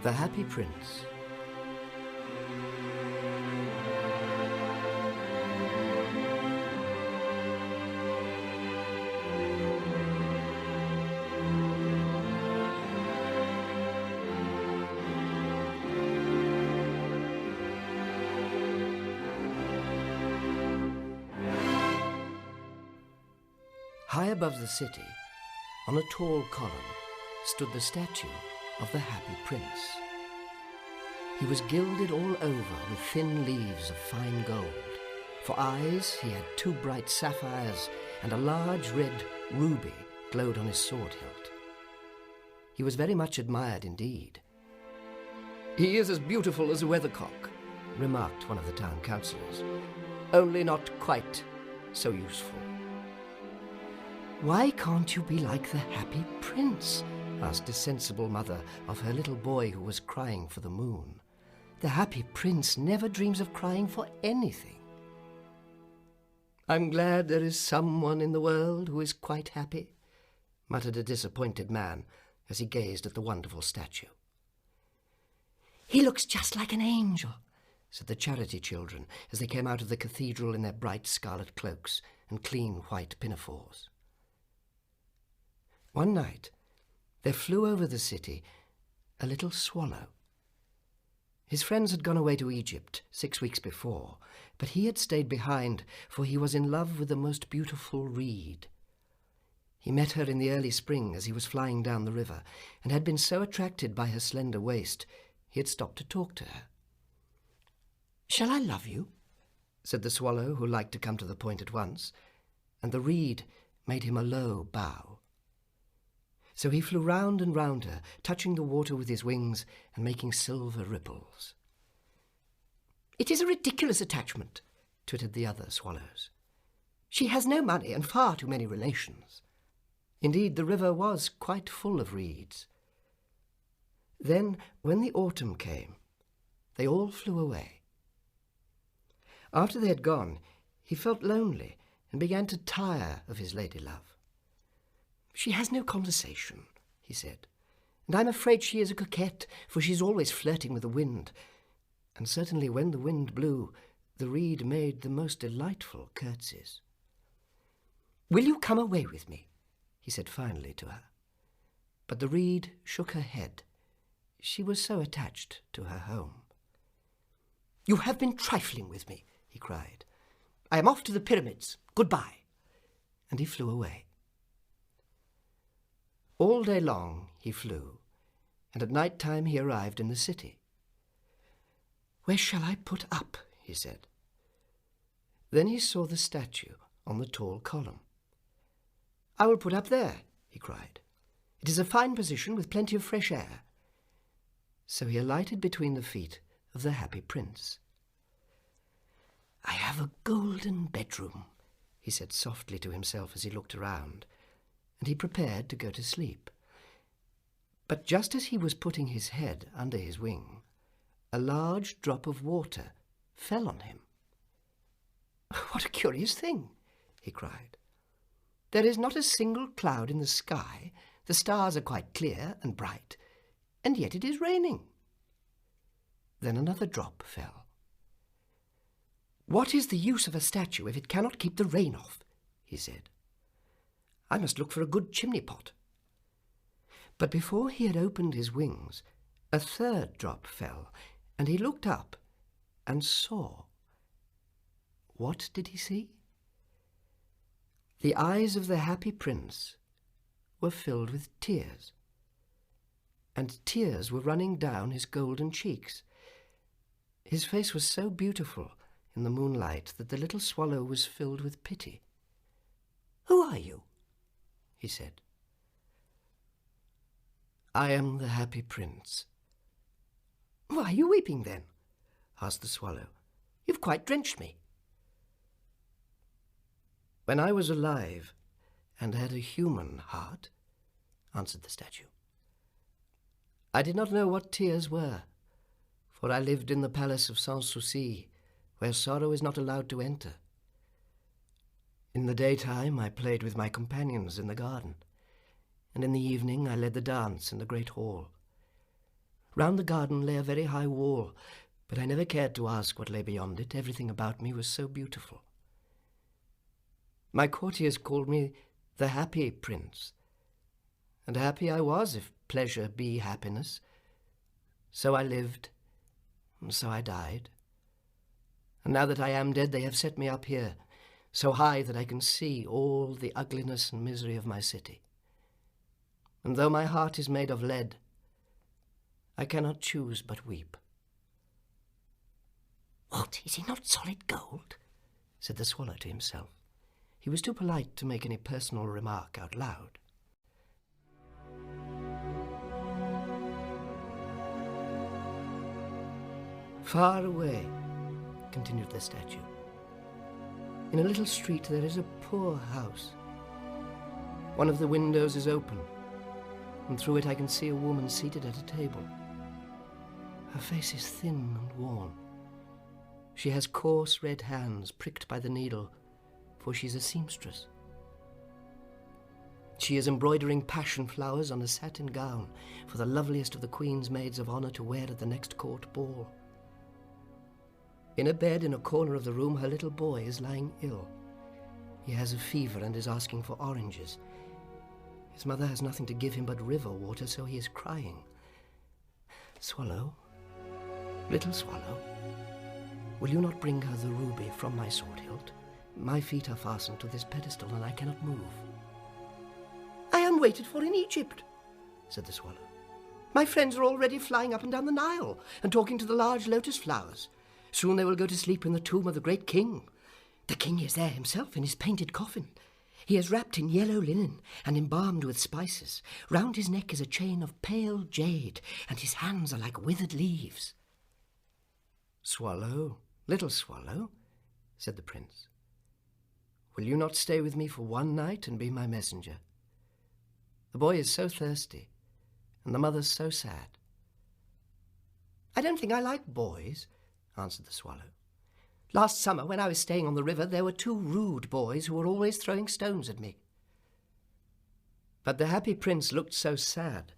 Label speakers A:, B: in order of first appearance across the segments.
A: The Happy Prince. High above the city, on a tall column, stood the statue of the Happy Prince. He was gilded all over with thin leaves of fine gold. For eyes, he had 2 bright sapphires, and a large red ruby glowed on his sword hilt. He was very much admired indeed. "He is as beautiful as a weathercock," remarked one of the town councillors, "only not quite so useful." "Why can't you be like the Happy Prince?" asked a sensible mother of her little boy who was crying for the moon. "The Happy Prince never dreams of crying for anything." "I'm glad there is someone in the world who is quite happy," muttered a disappointed man as he gazed at the wonderful statue. "He looks just like an angel," said the charity children as they came out of the cathedral in their bright scarlet cloaks and clean white pinafores. One night, there flew over the city a little swallow. His friends had gone away to Egypt 6 weeks before, but he had stayed behind, for he was in love with the most beautiful reed. He met her in the early spring as he was flying down the river, and had been so attracted by her slender waist, he had stopped to talk to her. "Shall I love you?" said the swallow, who liked to come to the point at once, and the reed made him a low bow. So he flew round and round her, touching the water with his wings and making silver ripples. "It is a ridiculous attachment," twittered the other swallows. "She has no money and far too many relations." Indeed, the river was quite full of reeds. Then, when the autumn came, they all flew away. After they had gone, he felt lonely and began to tire of his lady-love. "She has no conversation," he said, "and I'm afraid she is a coquette, for she's always flirting with the wind." And certainly when the wind blew, the reed made the most delightful curtsies. "Will you come away with me?" he said finally to her. But the reed shook her head. She was so attached to her home. "You have been trifling with me," he cried. "I am off to the pyramids. Goodbye." And he flew away. All day long he flew, and at night time he arrived in the city. "Where shall I put up?" he said. Then he saw the statue on the tall column. "I will put up there," he cried. "It is a fine position with plenty of fresh air." So he alighted between the feet of the Happy Prince. "I have a golden bedroom," he said softly to himself as he looked around, and he prepared to go to sleep. But just as he was putting his head under his wing, a large drop of water fell on him. "What a curious thing!" he cried. "There is not a single cloud in the sky, the stars are quite clear and bright, and yet it is raining." Then another drop fell. "What is the use of a statue if it cannot keep the rain off?" he said. "I must look for a good chimney pot." But before he had opened his wings, a third drop fell, and he looked up and saw. What did he see? The eyes of the Happy Prince were filled with tears, and tears were running down his golden cheeks. His face was so beautiful in the moonlight that the little swallow was filled with pity. "Who are you?" he said. "I am the Happy Prince." "Why are you weeping, then?" asked the swallow. "You've quite drenched me." "When I was alive and had a human heart," answered the statue, "I did not know what tears were, for I lived in the palace of Sans Souci, where sorrow is not allowed to enter. In the daytime I played with my companions in the garden, and in the evening I led the dance in the great hall. Round the garden lay a very high wall, but I never cared to ask what lay beyond it. Everything about me was so beautiful. My courtiers called me the happy prince, and happy I was, if pleasure be happiness. So I lived, and so I died. And now that I am dead, they have set me up here, so high that I can see all the ugliness and misery of my city. And though my heart is made of lead, I cannot choose but weep. "What, is he not solid gold?" said the swallow to himself. He was too polite to make any personal remark out loud. Far away, continued the statue, in a little street there is a poor house. One of the windows is open, and through it I can see a woman seated at a table. Her face is thin and worn. She has coarse red hands pricked by the needle, for she's a seamstress. She is embroidering passion flowers on a satin gown for the loveliest of the Queen's maids of honour to wear at the next court ball. In a bed in a corner of the room, her little boy is lying ill. He has a fever and is asking for oranges. His mother has nothing to give him but river water, so he is crying. Swallow, little swallow, will you not bring her the ruby from my sword hilt? My feet are fastened to this pedestal and I cannot move. I am waited for in Egypt, said the swallow. My friends are already flying up and down the Nile and talking to the large lotus flowers. Soon they will go to sleep in the tomb of the great king. The king is there himself in his painted coffin. He is wrapped in yellow linen and embalmed with spices. Round his neck is a chain of pale jade, and his hands are like withered leaves. Swallow, little swallow, said the prince, will you not stay with me for one night and be my messenger? The boy is so thirsty, and the mother's so sad. I don't think I like boys, answered the swallow. Last summer, when I was staying on the river, there were 2 rude boys who were always throwing stones at me. But the happy prince looked so sad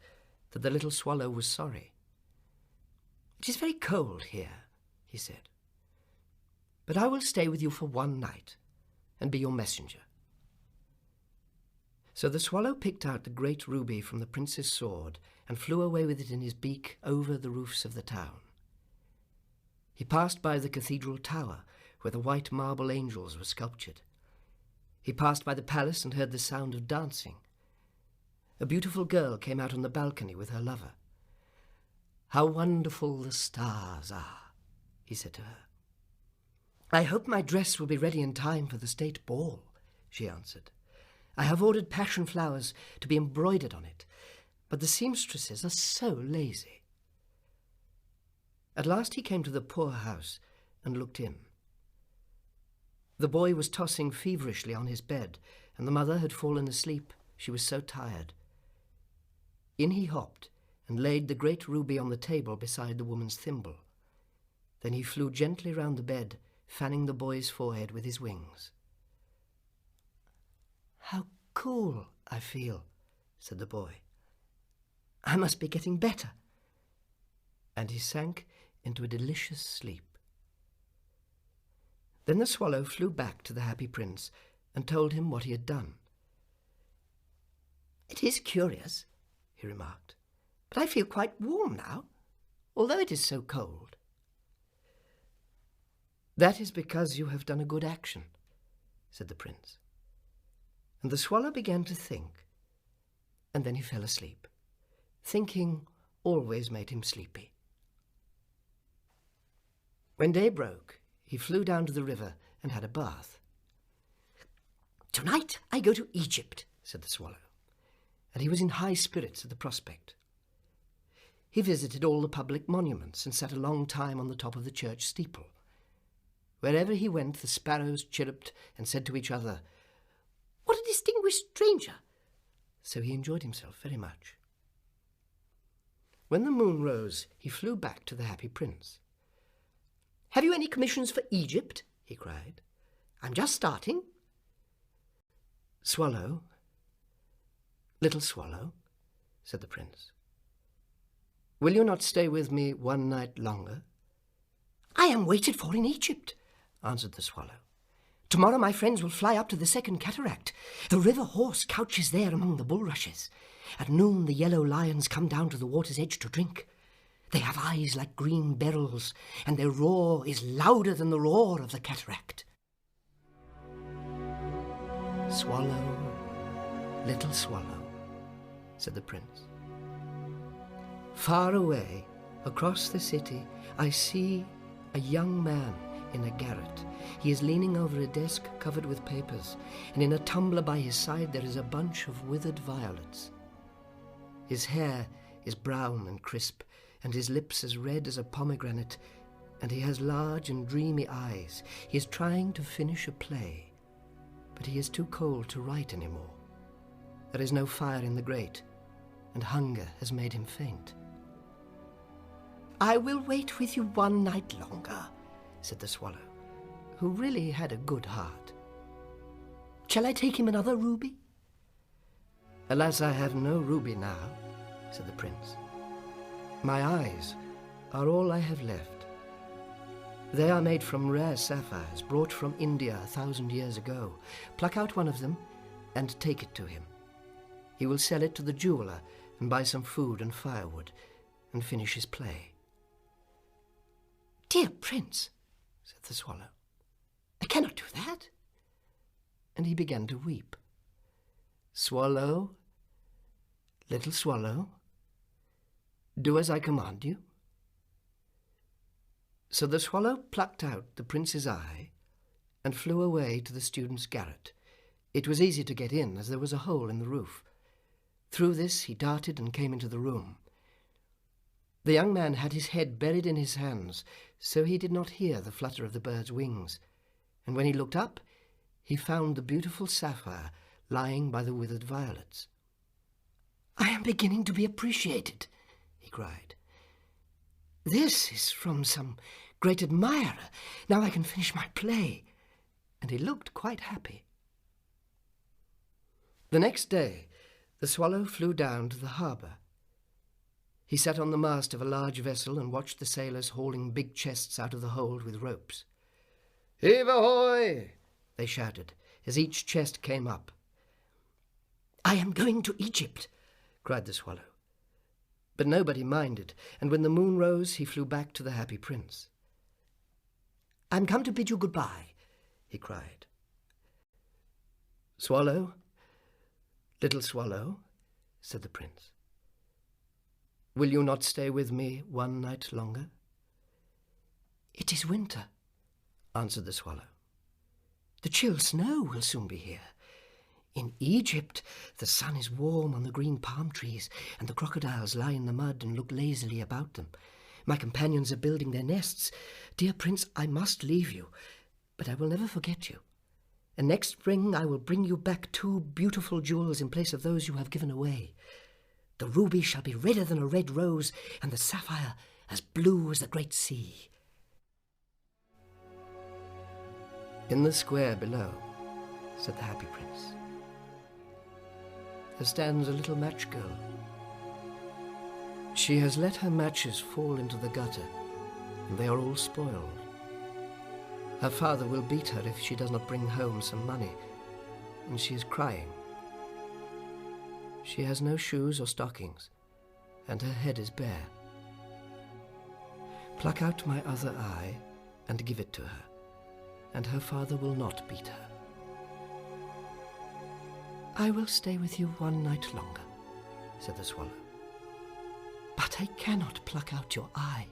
A: that the little swallow was sorry. It is very cold here, he said, but I will stay with you for one night and be your messenger. So the swallow picked out the great ruby from the prince's sword and flew away with it in his beak over the roofs of the town. He passed by the cathedral tower, where the white marble angels were sculptured. He passed by the palace and heard the sound of dancing. A beautiful girl came out on the balcony with her lover. How wonderful the stars are, he said to her. I hope my dress will be ready in time for the state ball, she answered. I have ordered passion flowers to be embroidered on it, but the seamstresses are so lazy. At last he came to the poor house and looked in. The boy was tossing feverishly on his bed, and the mother had fallen asleep. She was so tired. In he hopped and laid the great ruby on the table beside the woman's thimble. Then he flew gently round the bed, fanning the boy's forehead with his wings. How cool I feel, said the boy. I must be getting better. And he sank into a delicious sleep. Then the swallow flew back to the happy prince and told him what he had done. It is curious, he remarked, but I feel quite warm now, although it is so cold. That is because you have done a good action, said the prince. And the swallow began to think, and then he fell asleep. Thinking always made him sleepy. When day broke, he flew down to the river and had a bath. Tonight I go to Egypt, said the swallow, and he was in high spirits at the prospect. He visited all the public monuments and sat a long time on the top of the church steeple. Wherever he went, the sparrows chirruped and said to each other, What a distinguished stranger! So he enjoyed himself very much. When the moon rose, he flew back to the happy prince. Have you any commissions for Egypt? He cried. I'm just starting. Swallow, little swallow, said the prince. Will you not stay with me one night longer?" "I am waited for in Egypt," answered the swallow. "Tomorrow my friends will fly up to the second cataract. The river horse couches there among the bulrushes. At noon the yellow lions come down to the water's edge to drink. They have eyes like green beryls, and their roar is louder than the roar of the cataract." "Swallow, little swallow," said the prince. "Far away, across the city, I see a young man in a garret. He is leaning over a desk covered with papers, and in a tumbler by his side there is a bunch of withered violets. His hair is brown and crisp, and his lips as red as a pomegranate, and he has large and dreamy eyes. He is trying to finish a play, but he is too cold to write any more. There is no fire in the grate, and hunger has made him faint." "I will wait with you one night longer," said the swallow, who really had a good heart. "Shall I take him another ruby?" "Alas, I have no ruby now," said the prince. "My eyes are all I have left. They are made from rare sapphires brought from India 1,000 years ago. Pluck out one of them and take it to him. He will sell it to the jeweler and buy some food and firewood and finish his play." "Dear prince," said the swallow, "I cannot do that." And he began to weep. "Swallow, little swallow, do as I command you." So the swallow plucked out the prince's eye and flew away to the student's garret. It was easy to get in, as there was a hole in the roof. Through this he darted and came into the room. The young man had his head buried in his hands, so he did not hear the flutter of the bird's wings, and when he looked up, he found the beautiful sapphire lying by the withered violets. "I am beginning to be appreciated," he cried. "This is from some great admirer. Now I can finish my play." And he looked quite happy. The next day, the swallow flew down to the harbour. He sat on the mast of a large vessel and watched the sailors hauling big chests out of the hold with ropes. "Heave ahoy!" they shouted, as each chest came up. "I am going to Egypt," cried the swallow. But nobody minded, and when the moon rose, he flew back to the happy prince. "I am come to bid you goodbye," he cried. "Swallow, little swallow," said the prince, "will you not stay with me one night longer?" "It is winter," answered the swallow. "The chill snow will soon be here. In Egypt, the sun is warm on the green palm trees, and the crocodiles lie in the mud and look lazily about them. My companions are building their nests. Dear prince, I must leave you, but I will never forget you. And next spring I will bring you back 2 beautiful jewels in place of those you have given away. The ruby shall be redder than a red rose, and the sapphire as blue as the great sea." "In the square below," said the happy prince, "there stands a little match girl. She has let her matches fall into the gutter, and they are all spoiled. Her father will beat her if she does not bring home some money, and she is crying. She has no shoes or stockings, and her head is bare. Pluck out my other eye and give it to her, and her father will not beat her." "I will stay with you one night longer," said the swallow. "But I cannot pluck out your eye.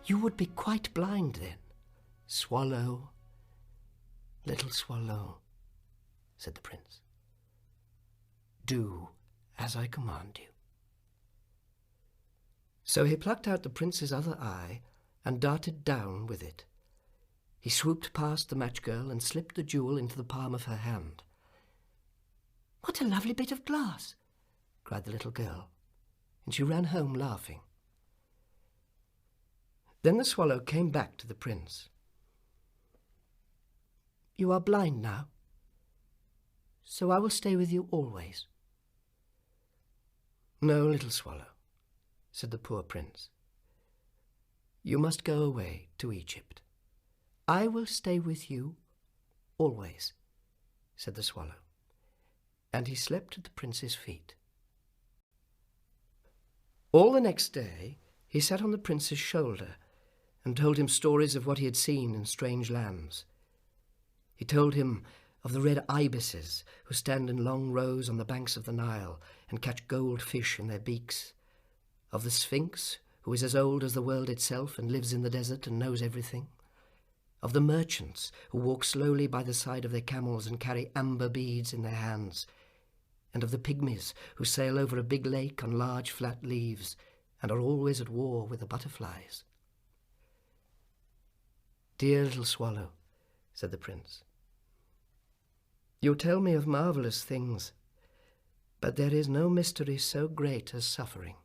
A: You would be quite blind then." "Swallow, little swallow," said the prince, "do as I command you." So he plucked out the prince's other eye and darted down with it. He swooped past the match girl and slipped the jewel into the palm of her hand. "What a lovely bit of glass!" cried the little girl, and she ran home laughing. Then the swallow came back to the prince. "You are blind now, so I will stay with you always." "No, little swallow," said the poor prince. You must go away to Egypt. I will stay with you always, said the swallow, and he slept at the prince's feet. All the next day he sat on the prince's shoulder and told him stories of what he had seen in strange lands. He told him of the red ibises who stand in long rows on the banks of the Nile and catch gold fish in their beaks, of the Sphinx, who is as old as the world itself and lives in the desert and knows everything, of the merchants who walk slowly by the side of their camels and carry amber beads in their hands, and of the pygmies who sail over a big lake on large flat leaves and are always at war with the butterflies. "Dear little swallow," said the prince, "you tell me of marvellous things, but there is no mystery so great as suffering.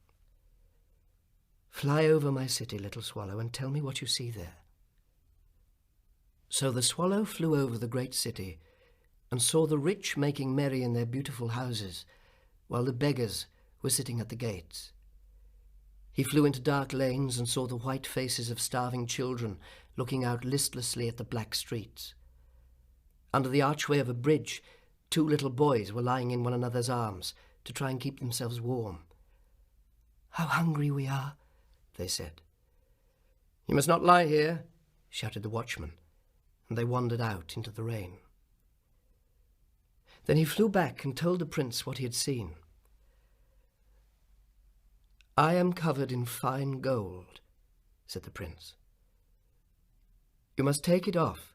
A: Fly over my city, little swallow, and tell me what you see there." So the swallow flew over the great city and saw the rich making merry in their beautiful houses, while the beggars were sitting at the gates. He flew into dark lanes and saw the white faces of starving children looking out listlessly at the black streets. Under the archway of a bridge, 2 little boys were lying in one another's arms to try and keep themselves warm. "How hungry we are," they said. "You must not lie here," shouted the watchman, and they wandered out into the rain. Then he flew back and told the prince what he had seen. "I am covered in fine gold," said the prince. "You must take it off,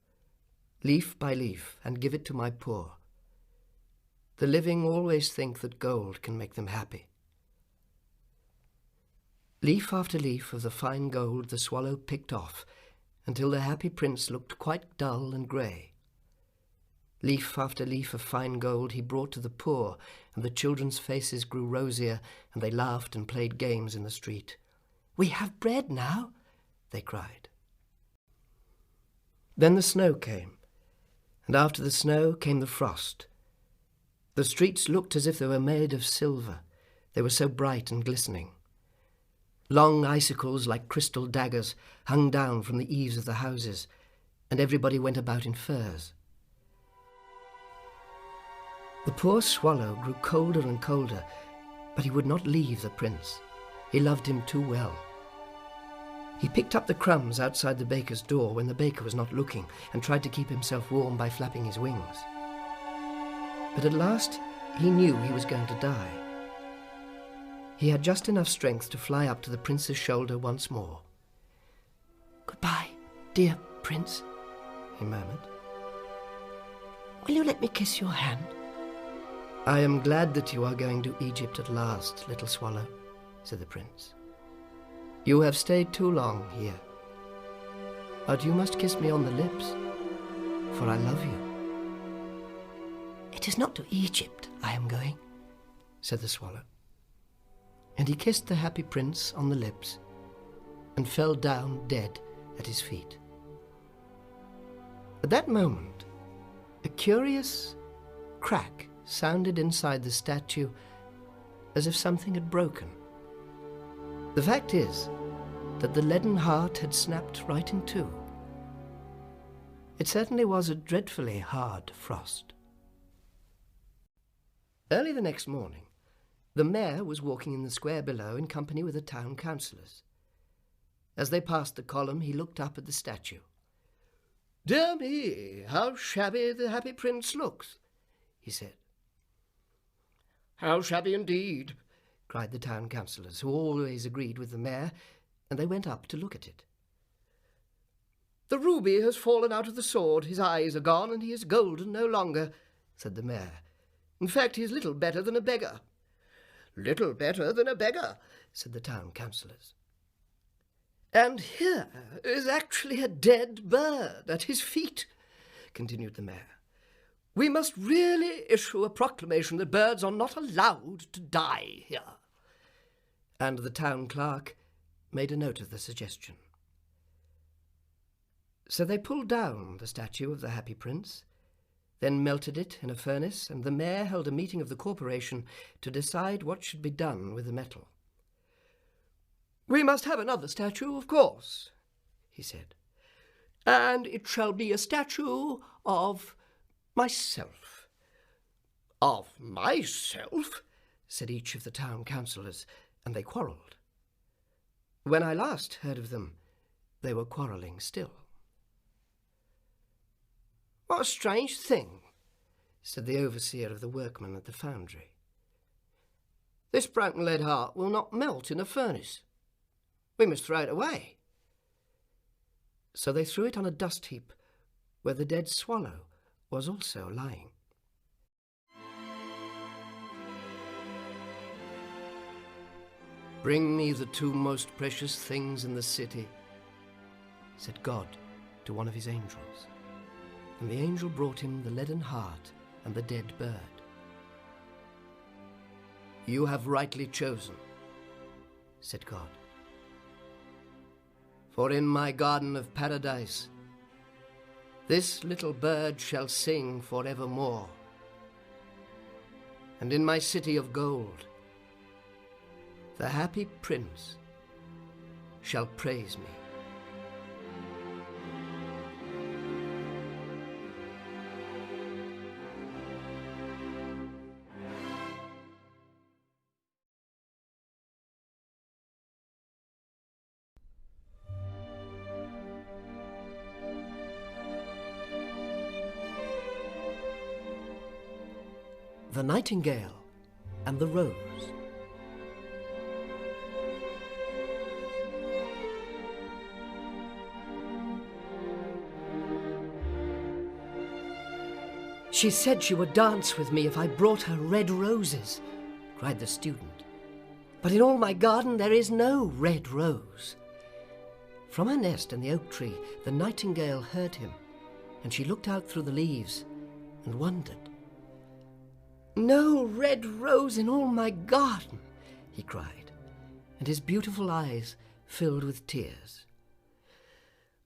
A: leaf by leaf, and give it to my poor. The living always think that gold can make them happy." Leaf after leaf of the fine gold the swallow picked off, until the happy prince looked quite dull and grey. Leaf after leaf of fine gold he brought to the poor, and the children's faces grew rosier, and they laughed and played games in the street. "We have bread now," they cried. Then the snow came, and after the snow came the frost. The streets looked as if they were made of silver. They were so bright and glistening. Long icicles like crystal daggers hung down from the eaves of the houses, and everybody went about in furs. The poor swallow grew colder and colder, but he would not leave the prince. He loved him too well. He picked up the crumbs outside the baker's door when the baker was not looking, and tried to keep himself warm by flapping his wings. But at last he knew he was going to die. He had just enough strength to fly up to the prince's shoulder once more. "Goodbye, dear prince," he murmured. "Will you let me kiss your hand?" "I am glad that you are going to Egypt at last, little swallow," said the prince. "You have stayed too long here. But you must kiss me on the lips, for I love you." "It is not to Egypt I am going," said the swallow. And he kissed the happy prince on the lips and fell down dead at his feet. At that moment, a curious crack sounded inside the statue, as if something had broken. The fact is that the leaden heart had snapped right in two. It certainly was a dreadfully hard frost. Early the next morning, the mayor was walking in the square below in company with the town councillors. As they passed the column, he looked up at the statue. "Dear me, how shabby the happy prince looks," he said. "How shabby indeed," cried the town councillors, who always agreed with the mayor, and they went up to look at it. "The ruby has fallen out of the sword, his eyes are gone, and he is golden no longer," said the mayor. "In fact, he is little better than a beggar." "Little better than a beggar," said the town councillors. "And here is actually a dead bird at his feet," continued the mayor. "We must really issue a proclamation that birds are not allowed to die here." And the town clerk made a note of the suggestion. So they pulled down the statue of the happy prince, then melted it in a furnace, and the mayor held a meeting of the corporation to decide what should be done with the metal. "We must have another statue, of course," he said. "And it shall be a statue of myself." "Of myself?" said each of the town councillors, and they quarrelled. When I last heard of them, they were quarrelling still. "What a strange thing," said the overseer of the workmen at the foundry. "This broken lead heart will not melt in a furnace. We must throw it away." So they threw it on a dust heap where the dead swallow was also lying. "Bring me the two most precious things in the city," said God to one of his angels. And the angel brought him the leaden heart and the dead bird. "You have rightly chosen," said God. "For in my garden of paradise this little bird shall sing forevermore, and in my city of gold the happy prince shall praise me." The Nightingale and the Rose. "She said she would dance with me if I brought her red roses," cried the student. "But in all my garden there is no red rose." From her nest in the oak tree, the nightingale heard him, and she looked out through the leaves and wondered. "No red rose in all my garden," he cried, and his beautiful eyes filled with tears.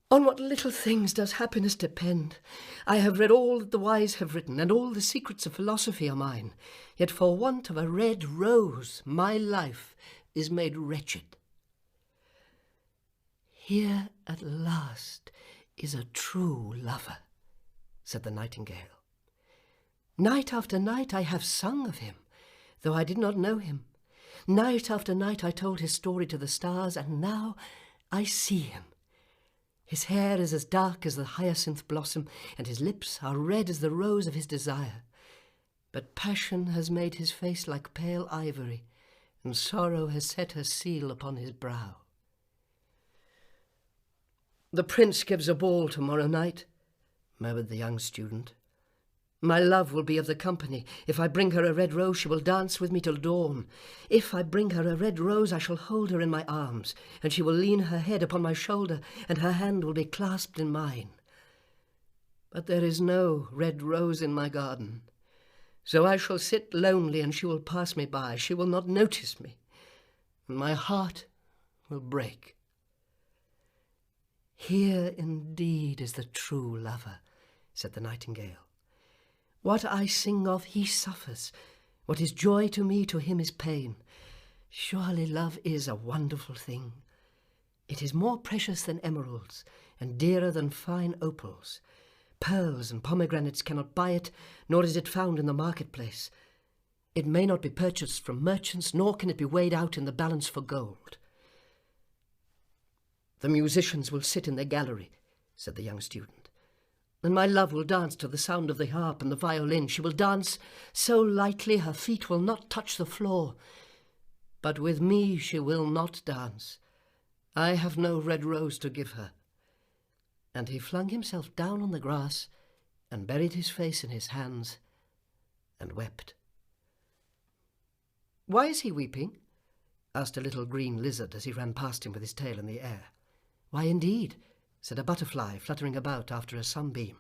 A: "On what little things does happiness depend! I have read all that the wise have written, and all the secrets of philosophy are mine. Yet for want of a red rose, my life is made wretched." "Here at last is a true lover," said the nightingale. "Night after night I have sung of him, though I did not know him. Night after night I told his story to the stars, and now I see him. His hair is as dark as the hyacinth blossom, and his lips are red as the rose of his desire. But passion has made his face like pale ivory, and sorrow has set her seal upon his brow." "The prince gives a ball tomorrow night," murmured the young student. "My love will be of the company. If I bring her a red rose, she will dance with me till dawn. If I bring her a red rose, I shall hold her in my arms, and she will lean her head upon my shoulder, and her hand will be clasped in mine. But there is no red rose in my garden, so I shall sit lonely, and she will pass me by. She will not notice me, and my heart will break." "Here indeed is the true lover," said the nightingale. "What I sing of he suffers. What is joy to me, to him is pain. Surely love is a wonderful thing. It is more precious than emeralds, and dearer than fine opals. Pearls and pomegranates cannot buy it, nor is it found in the marketplace. It may not be purchased from merchants, nor can it be weighed out in the balance for gold." "The musicians will sit in their gallery," said the young student, "and my love will dance to the sound of the harp and the violin. She will dance so lightly her feet will not touch the floor. But with me she will not dance. I have no red rose to give her." And he flung himself down on the grass and buried his face in his hands and wept. "Why is he weeping?" asked a little green lizard as he ran past him with his tail in the air. "Why, indeed?" said a butterfly fluttering about after a sunbeam.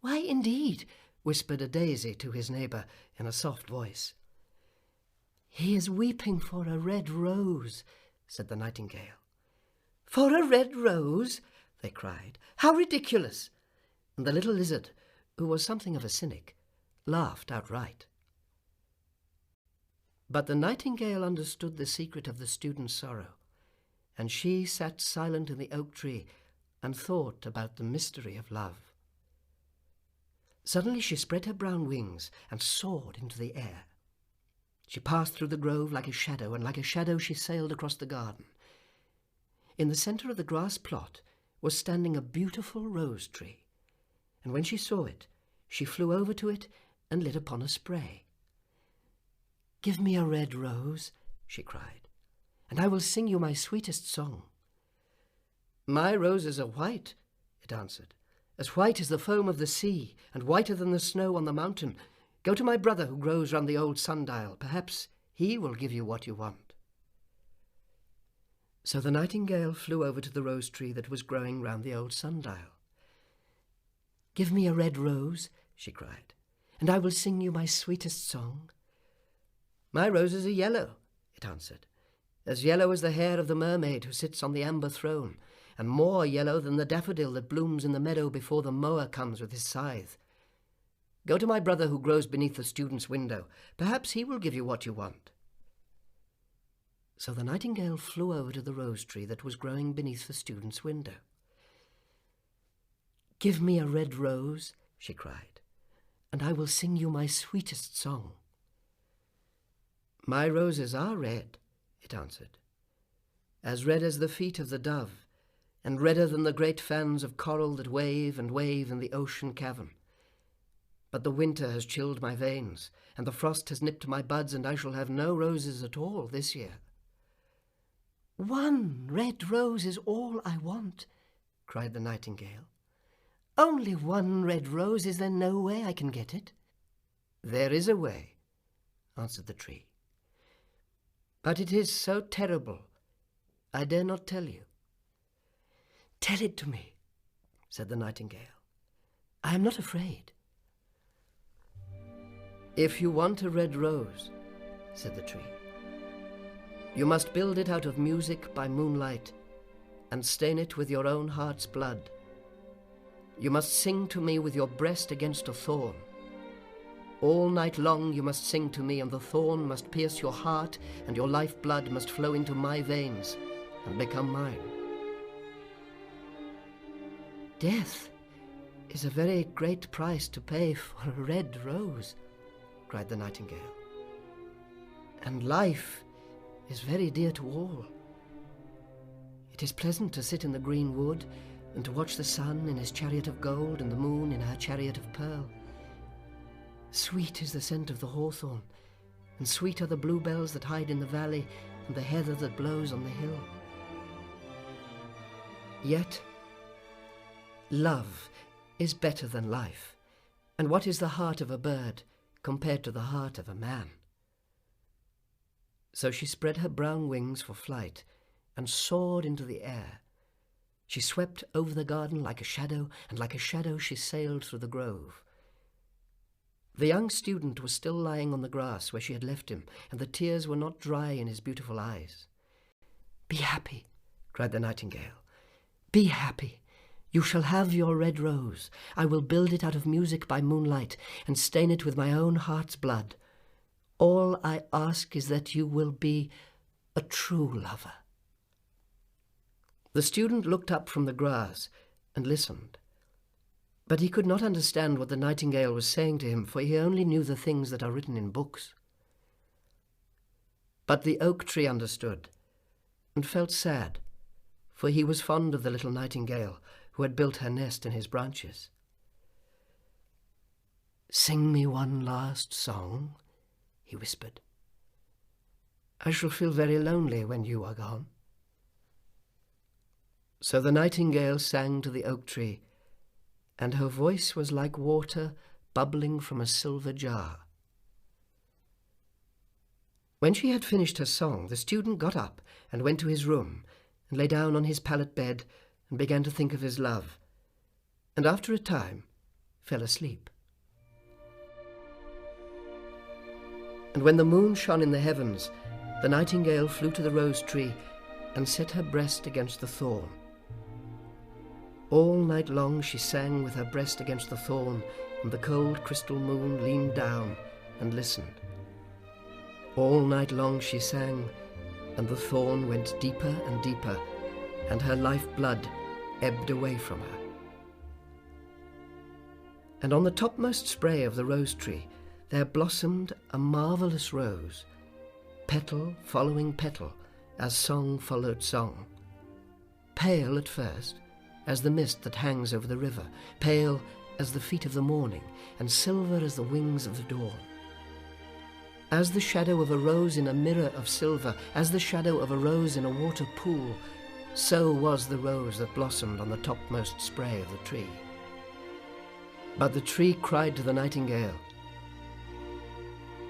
A: "Why, indeed?" whispered a daisy to his neighbour in a soft voice. "He is weeping for a red rose," said the nightingale. "For a red rose?" they cried. "How ridiculous!" And the little lizard, who was something of a cynic, laughed outright. But the nightingale understood the secret of the student's sorrow, and she sat silent in the oak tree and thought about the mystery of love. Suddenly she spread her brown wings and soared into the air. She passed through the grove like a shadow, and like a shadow she sailed across the garden. In the centre of the grass plot was standing a beautiful rose tree, and when she saw it, she flew over to it and lit upon a spray. "Give me a red rose," she cried, "and I will sing you my sweetest song." "My roses are white," it answered, "as white as the foam of the sea, and whiter than the snow on the mountain. Go to my brother who grows round the old sundial. Perhaps he will give you what you want." So the nightingale flew over to the rose tree that was growing round the old sundial. "Give me a red rose," she cried, "and I will sing you my sweetest song." "My roses are yellow," it answered, "as yellow as the hair of the mermaid who sits on the amber throne, and more yellow than the daffodil that blooms in the meadow before the mower comes with his scythe. Go to my brother who grows beneath the student's window. Perhaps he will give you what you want." So the nightingale flew over to the rose tree that was growing beneath the student's window. "Give me a red rose," she cried, "and I will sing you my sweetest song." "My roses are red," it answered, "as red as the feet of the dove, and redder than the great fans of coral that wave and wave in the ocean cavern. But the winter has chilled my veins, and the frost has nipped my buds, and I shall have no roses at all this year." "One red rose is all I want," cried the nightingale. "Only one red rose. Is there no way I can get it?" "There is a way," answered the tree. "But it is so terrible, I dare not tell you." "Tell it to me," said the nightingale. "I am not afraid." "If you want a red rose," said the tree, "you must build it out of music by moonlight and stain it with your own heart's blood. You must sing to me with your breast against a thorn. All night long you must sing to me, and the thorn must pierce your heart, and your life-blood must flow into my veins and become mine." "Death is a very great price to pay for a red rose," cried the nightingale. "And life is very dear to all. It is pleasant to sit in the green wood and to watch the sun in his chariot of gold and the moon in her chariot of pearl. Sweet is the scent of the hawthorn, and sweet are the bluebells that hide in the valley and the heather that blows on the hill. Yet love is better than life, and what is the heart of a bird compared to the heart of a man?" So she spread her brown wings for flight and soared into the air. She swept over the garden like a shadow, and like a shadow she sailed through the grove. The young student was still lying on the grass where she had left him, and the tears were not dry in his beautiful eyes. "Be happy," cried the nightingale. "Be happy. You shall have your red rose. I will build it out of music by moonlight and stain it with my own heart's blood. All I ask is that you will be a true lover." The student looked up from the grass and listened, but he could not understand what the nightingale was saying to him, for he only knew the things that are written in books. But the oak tree understood and felt sad, for he was fond of the little nightingale who had built her nest in his branches. "Sing me one last song," he whispered. "I shall feel very lonely when you are gone." So the nightingale sang to the oak tree, and her voice was like water bubbling from a silver jar. When she had finished her song, the student got up and went to his room and lay down on his pallet bed and began to think of his love, and after a time fell asleep. And when the moon shone in the heavens, the nightingale flew to the rose tree and set her breast against the thorn. All night long she sang with her breast against the thorn, and the cold crystal moon leaned down and listened. All night long she sang, and the thorn went deeper and deeper, and her life-blood ebbed away from her. And on the topmost spray of the rose tree there blossomed a marvellous rose, petal following petal, as song followed song. Pale at first, as the mist that hangs over the river, pale as the feet of the morning, and silver as the wings of the dawn. As the shadow of a rose in a mirror of silver, as the shadow of a rose in a water pool, so was the rose that blossomed on the topmost spray of the tree. But the tree cried to the nightingale,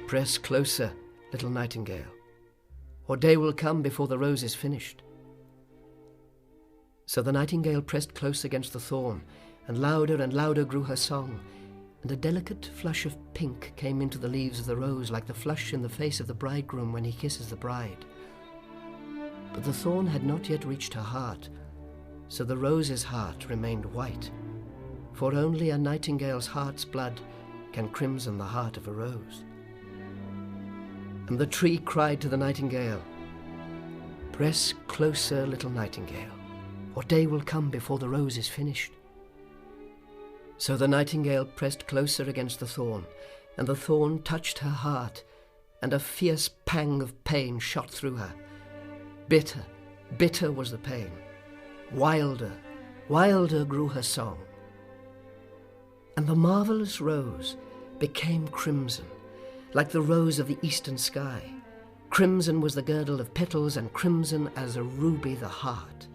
A: "Press closer, little nightingale, or day will come before the rose is finished." So the nightingale pressed close against the thorn, and louder grew her song, and a delicate flush of pink came into the leaves of the rose like the flush in the face of the bridegroom when he kisses the bride. But the thorn had not yet reached her heart, so the rose's heart remained white, for only a nightingale's heart's blood can crimson the heart of a rose. And the tree cried to the nightingale, "Press closer, little nightingale, or day will come before the rose is finished." So the nightingale pressed closer against the thorn, and the thorn touched her heart, and a fierce pang of pain shot through her. Bitter, bitter was the pain. Wilder, wilder grew her song. And the marvellous rose became crimson, like the rose of the eastern sky. Crimson was the girdle of petals, and crimson as a ruby the heart.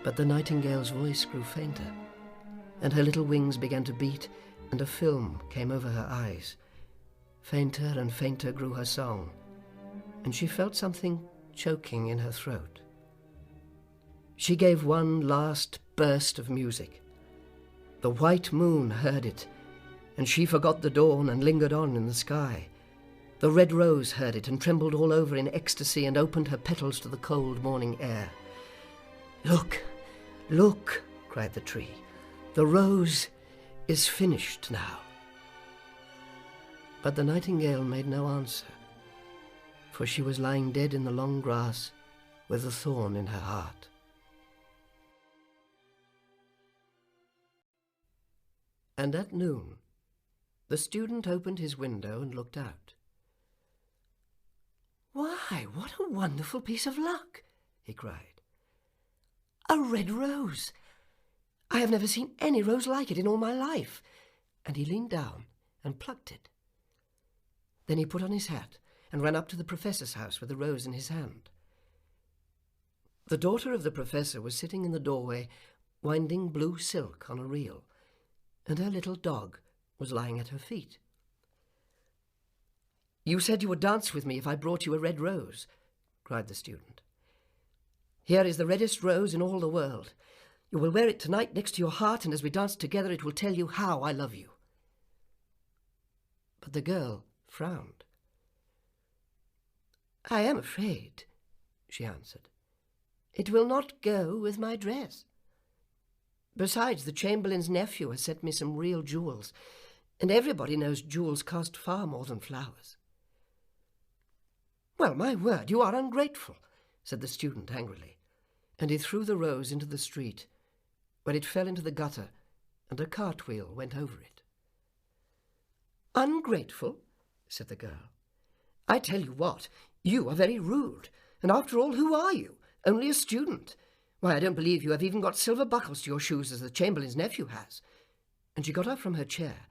A: But the nightingale's voice grew fainter, and her little wings began to beat, and a film came over her eyes. Fainter and fainter grew her song, and she felt something choking in her throat. She gave one last burst of music. The white moon heard it, and she forgot the dawn and lingered on in the sky. The red rose heard it and trembled all over in ecstasy and opened her petals to the cold morning air. "Look, look," cried the tree. "The rose is finished now." But the nightingale made no answer, for she was lying dead in the long grass with a thorn in her heart. And at noon, the student opened his window and looked out. "Why, what a wonderful piece of luck!" he cried. "A red rose! I have never seen any rose like it in all my life." And he leaned down and plucked it. Then he put on his hat and ran up to the professor's house with the rose in his hand. The daughter of the professor was sitting in the doorway, winding blue silk on a reel, and her little dog was lying at her feet. "You said you would dance with me if I brought you a red rose," cried the student. "Here is the reddest rose in all the world. You will wear it tonight next to your heart, and as we dance together it will tell you how I love you." But the girl frowned. "I am afraid," she answered. "It will not go with my dress. Besides, the Chamberlain's nephew has sent me some real jewels, and everybody knows jewels cost far more than flowers." "Well, my word, you are ungrateful," said the student angrily, and he threw the rose into the street, where it fell into the gutter, and a cartwheel went over it. "Ungrateful?" said the girl. "I tell you what, you are very rude, and after all, who are you? Only a student. Why, I don't believe you have even got silver buckles to your shoes as the Chamberlain's nephew has." And she got up from her chair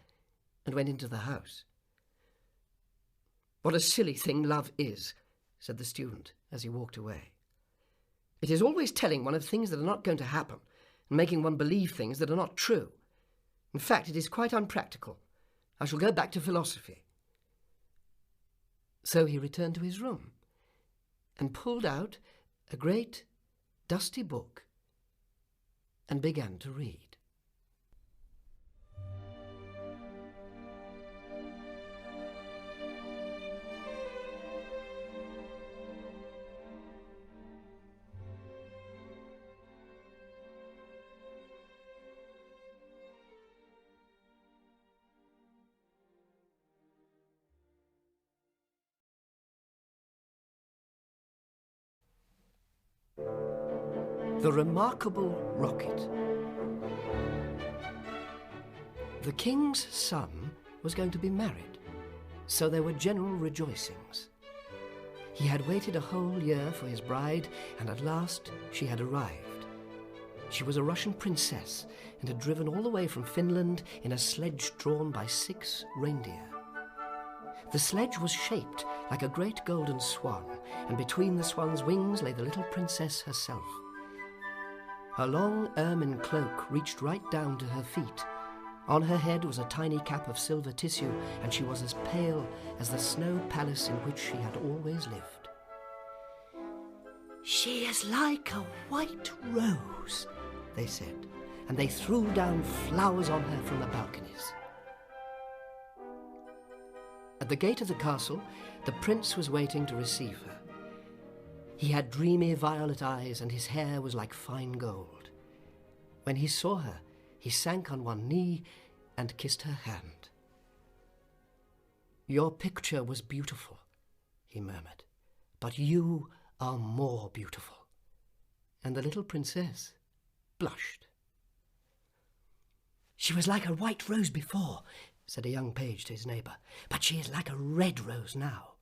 A: and went into the house. "What a silly thing love is," said the student as he walked away. "It is always telling one of things that are not going to happen, and making one believe things that are not true. In fact, it is quite unpractical. I shall go back to philosophy." So he returned to his room and pulled out a great dusty book and began to read. The Remarkable Rocket. The king's son was going to be married, so there were general rejoicings. He had waited a whole year for his bride, and at last she had arrived. She was a Russian princess and had driven all the way from Finland in a sledge drawn by 6 reindeer. The sledge was shaped like a great golden swan, and between the swan's wings lay the little princess herself. Her long ermine cloak reached right down to her feet. On her head was a tiny cap of silver tissue, and she was as pale as the snow palace in which she had always lived. "She is like a white rose," they said, and they threw down flowers on her from the balconies. At the gate of the castle, the prince was waiting to receive her. He had dreamy violet eyes, and his hair was like fine gold. When he saw her, he sank on one knee and kissed her hand. "Your picture was beautiful," he murmured, "but you are more beautiful." And the little princess blushed. "She was like a white rose before," said a young page to his neighbour, "but she is like a red rose now."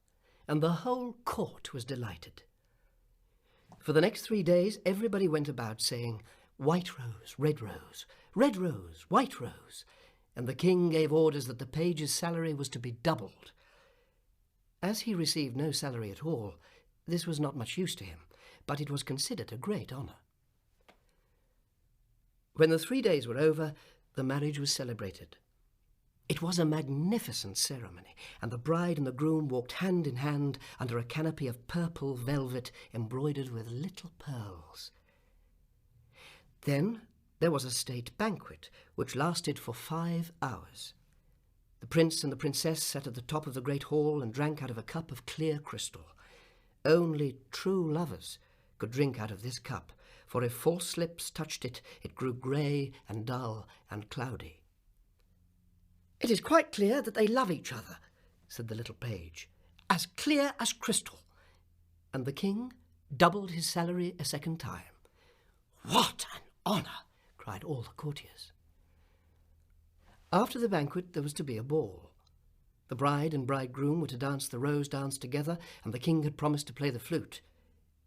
A: And the whole court was delighted. For the next 3 days, everybody went about saying, "White rose, red rose, red rose, white rose," and the king gave orders that the page's salary was to be doubled. As he received no salary at all, this was not much use to him, but it was considered a great honour. When the 3 days were over, the marriage was celebrated. It was a magnificent ceremony, and the bride and the groom walked hand in hand under a canopy of purple velvet embroidered with little pearls. Then there was a state banquet, which lasted for 5 hours. The prince and the princess sat at the top of the great hall and drank out of a cup of clear crystal. Only true lovers could drink out of this cup, for if false lips touched it, it grew grey and dull and cloudy. "It is quite clear that they love each other," said the little page, "as clear as crystal." And the king doubled his salary a second time. "What an honour!" cried all the courtiers. After the banquet there was to be a ball. The bride and bridegroom were to dance the rose dance together, and the king had promised to play the flute.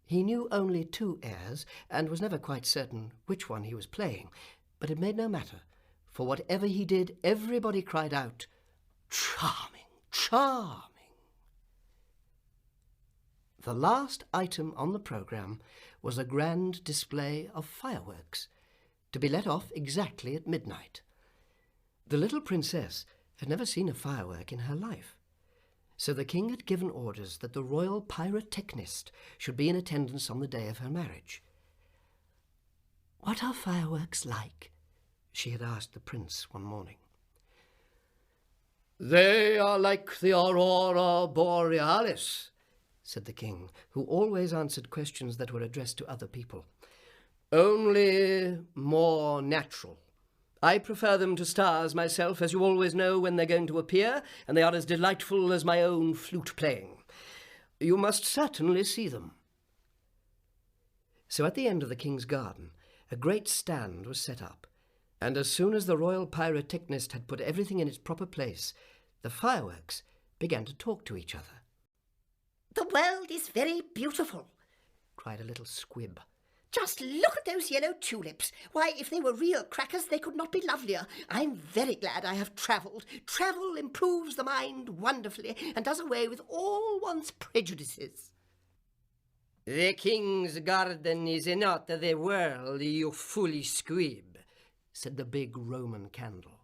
A: He knew only 2 airs, and was never quite certain which one he was playing, but it made no matter, for whatever he did, everybody cried out, "Charming, charming!" The last item on the programme was a grand display of fireworks, to be let off exactly at midnight. The little princess had never seen a firework in her life, so the king had given orders that the royal pyrotechnist should be in attendance on the day of her marriage. "What are fireworks like?" she had asked the prince one morning. "They are like the aurora borealis," said the king, who always answered questions that were addressed to other people. "Only more natural. I prefer them to stars myself, as you always know when they're going to appear, and they are as delightful as my own flute playing. You must certainly see them." So at the end of the king's garden, a great stand was set up, and as soon as the royal pyrotechnist had put everything in its proper place, the fireworks began to talk to each other.
B: "The world is very beautiful,"
A: cried a little squib.
B: "Just look at those yellow tulips. Why, if they were real crackers, they could not be lovelier. I'm very glad I have travelled. Travel improves the mind wonderfully and does away with all one's prejudices."
A: "The king's garden is not the world, you foolish squib," said the big Roman candle.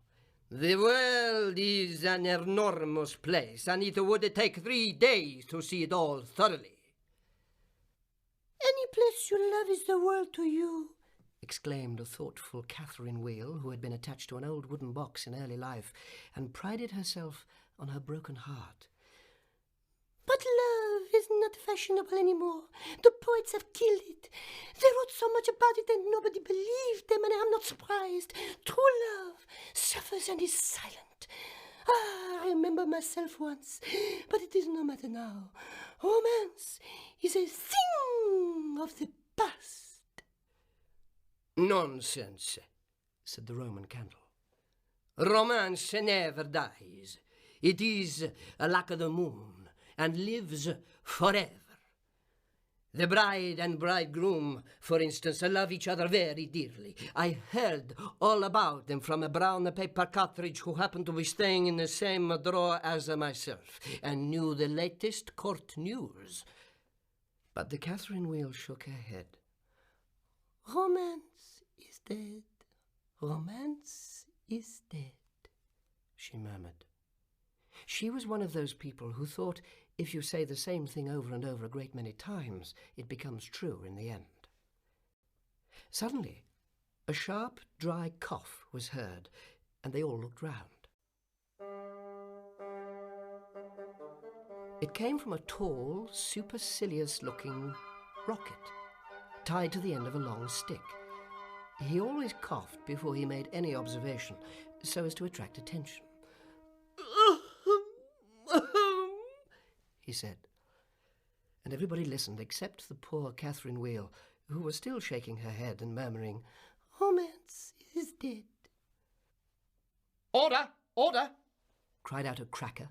A: "The world is an enormous place, and it would take 3 days to see it all thoroughly."
B: "Any place you love is the world to you,"
A: exclaimed a thoughtful Catherine Wheel, who had been attached to an old wooden box in early life and prided herself on her broken heart.
B: "But love is not fashionable anymore. The poets have killed it. They wrote so much about it and nobody believed them, and I am not surprised. True love suffers and is silent. I remember myself once, but it is no matter now. Romance is a thing of the past."
A: Nonsense, said the Roman candle. Romance never dies. It is like the moon, and lives forever. The bride and bridegroom, for instance, love each other very dearly. I heard all about them from a brown paper cartridge who happened to be staying in the same drawer as myself, and knew the latest court news. But the Catherine Wheel shook her head.
B: Romance is dead. Romance is dead,
A: she murmured. She was one of those people who thought if you say the same thing over and over a great many times, it becomes true in the end. Suddenly, a sharp, dry cough was heard, and they all looked round. It came from a tall, supercilious-looking rocket, tied to the end of a long stick. He always coughed before he made any observation, so as to attract attention. He said, and everybody listened except the poor Catherine Wheel, who was still shaking her head and murmuring,
B: Romance is dead.
A: Order! Order! Cried out a cracker.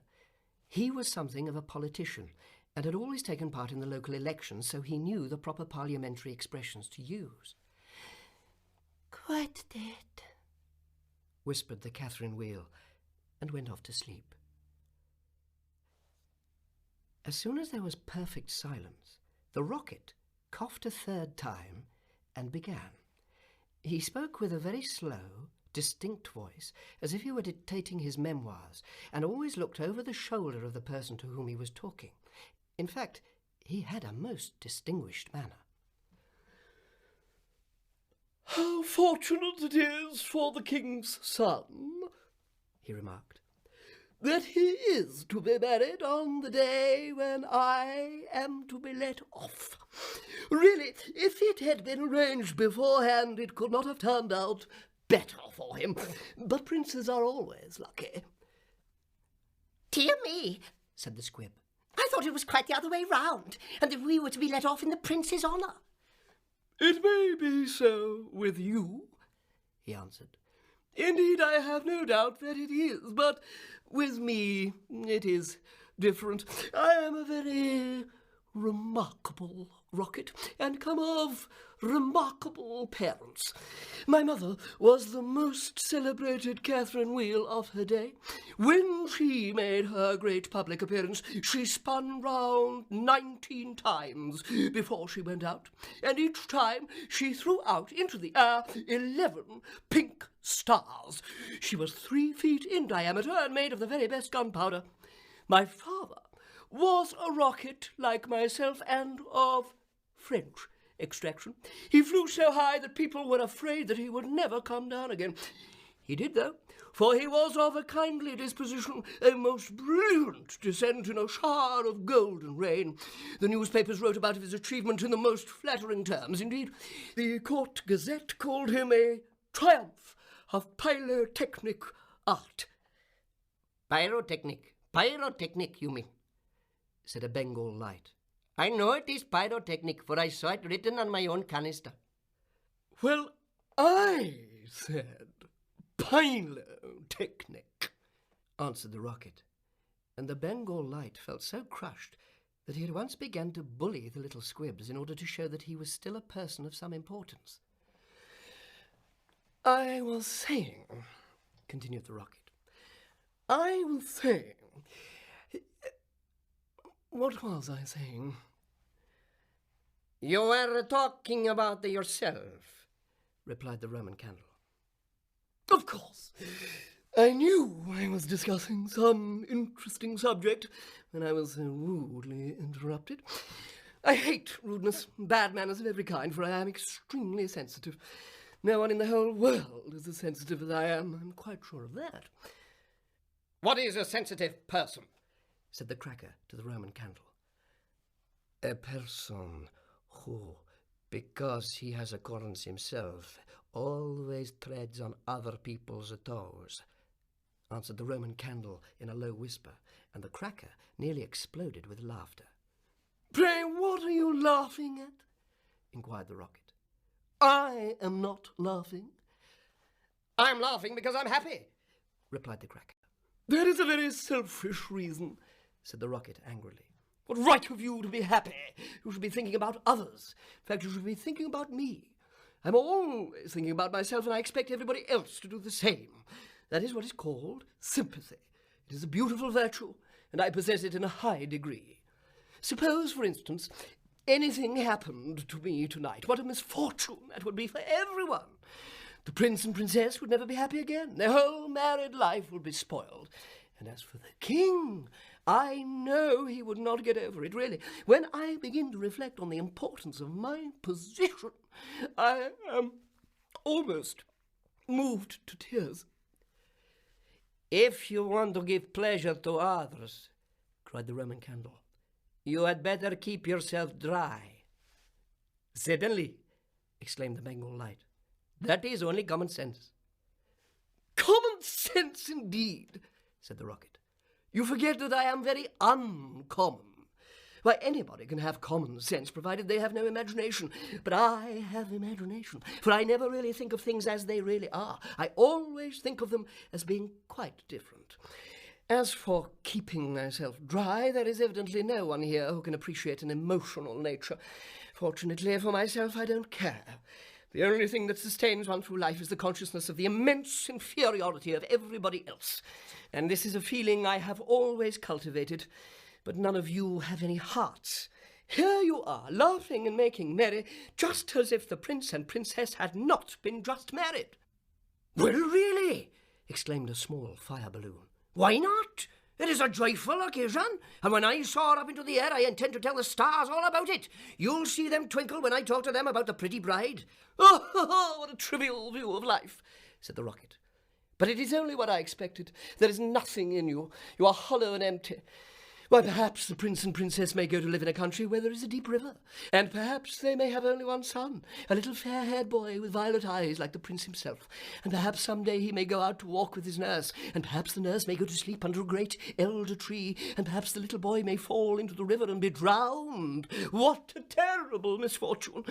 A: He was something of a politician, and had always taken part in the local elections, so he knew the proper parliamentary expressions to use.
B: Quite dead,
A: whispered the Catherine Wheel, and went off to sleep. As soon as there was perfect silence, the rocket coughed a third time and began. He spoke with a very slow, distinct voice, as if he were dictating his memoirs, and always looked over the shoulder of the person to whom he was talking. In fact, he had a most distinguished manner.
C: How fortunate it is for the king's son, he remarked, that he is to be married on the day when I am to be let off. Really, if it had been arranged beforehand, it could not have turned out better for him. But princes are always lucky.
B: Dear me, said the squib. I thought it was quite the other way round, and that we were to be let off in the prince's honour.
C: It may be so with you, he answered. Indeed, I have no doubt that it is, but with me it is different. I am a very remarkable rocket, and come of remarkable parents. My mother was the most celebrated Catherine Wheel of her day. When she made her great public appearance, she spun round 19 times before she went out, and each time she threw out into the air 11 pink stars. She was 3 feet in diameter and made of the very best gunpowder. My father was a rocket like myself and of French extraction. He flew so high that people were afraid that he would never come down again. He did, though, for he was of a kindly disposition, a most brilliant descent in a shower of golden rain. The newspapers wrote about his achievement in the most flattering terms. Indeed, the Court Gazette called him a triumph of pyrotechnic art.
A: Pyrotechnic, you mean, said a Bengal light. I know it is pyrotechnic, for I saw it written on my own canister.
C: Well, I said pyrotechnic,
A: answered the rocket, and the Bengal light felt so crushed that he at once began to bully the little squibs in order to show that he was still a person of some importance.
C: I was saying, continued the rocket, I was saying... What was I saying?
A: You were talking about yourself, replied the Roman candle.
C: Of course. I knew I was discussing some interesting subject when I was so rudely interrupted. I hate rudeness, bad manners of every kind, for I am extremely sensitive. No one in the whole world is as sensitive as I am. I'm quite sure of that.
A: What is a sensitive person? Said the cracker to the Roman candle. A person who, because he has a corns himself, always treads on other people's toes, answered the Roman candle in a low whisper, and the cracker nearly exploded with laughter.
C: Pray, what are you laughing at?
A: inquired the rocket.
C: I am not laughing. I'm laughing because I'm happy, replied the Cracker. That is a very selfish reason, said the Rocket angrily. What right have you to be happy? You should be thinking about others. In fact, you should be thinking about me. I'm always thinking about myself, and I expect everybody else to do the same. That is what is called sympathy. It is a beautiful virtue, and I possess it in a high degree. Suppose, for instance, anything happened to me tonight. What a misfortune that would be for everyone. The prince and princess would never be happy again. Their whole married life would be spoiled. And as for the king, I know he would not get over it, really. When I begin to reflect on the importance of my position, I am almost moved to tears. If you want to give pleasure to others, cried the Roman Candle, you had better keep yourself dry. Certainly, exclaimed the Bengal Light. That is only common sense. Common sense indeed, said the Rocket. You forget that I am very uncommon. Why, anybody can have common sense, provided they have no imagination. But I have imagination, for I never really think of things as they really are. I always think of them as being quite different. As for keeping myself dry, there is evidently no one here who can appreciate an emotional nature. Fortunately for myself, I don't care. The only thing that sustains one through life is the consciousness of the immense inferiority of everybody else. And this is a feeling I have always cultivated. But none of you have any hearts. Here you are, laughing and making merry, just as if the prince and princess had not been just married. Well, really, exclaimed a small fire balloon. Why not? It is a joyful occasion, and when I soar up into the air, I intend to tell the stars all about it. You'll see them twinkle when I talk to them about the pretty bride. Oh, what a trivial view of life, said the Rocket. But it is only what I expected. There is nothing in you. You are hollow and empty. Why, perhaps the prince and princess may go to live in a country where there is a deep river, and perhaps they may have only one son, a little fair-haired boy with violet eyes like the prince himself, and perhaps some day he may go out to walk with his nurse, and perhaps the nurse may go to sleep under a great elder tree, and perhaps the little boy may fall into the river and be drowned. What a terrible misfortune!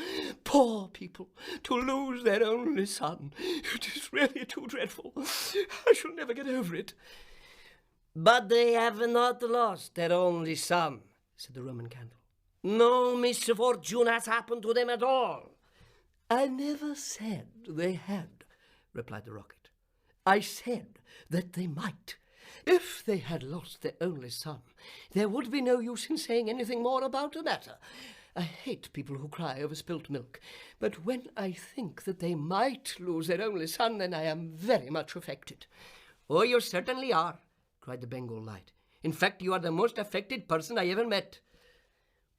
C: Poor people, to lose their only son. It is really too dreadful. I shall never get over it. But they have not lost their only son, said the Roman Candle. No misfortune has happened to them at all. I never said they had, replied the Rocket. I said that they might. If they had lost their only son, there would be no use in saying anything more about the matter. I hate people who cry over spilt milk, but when I think that they might lose their only son, then I am very much affected. Oh, you certainly are, cried the Bengal Light. In fact, you are the most affected person I ever met.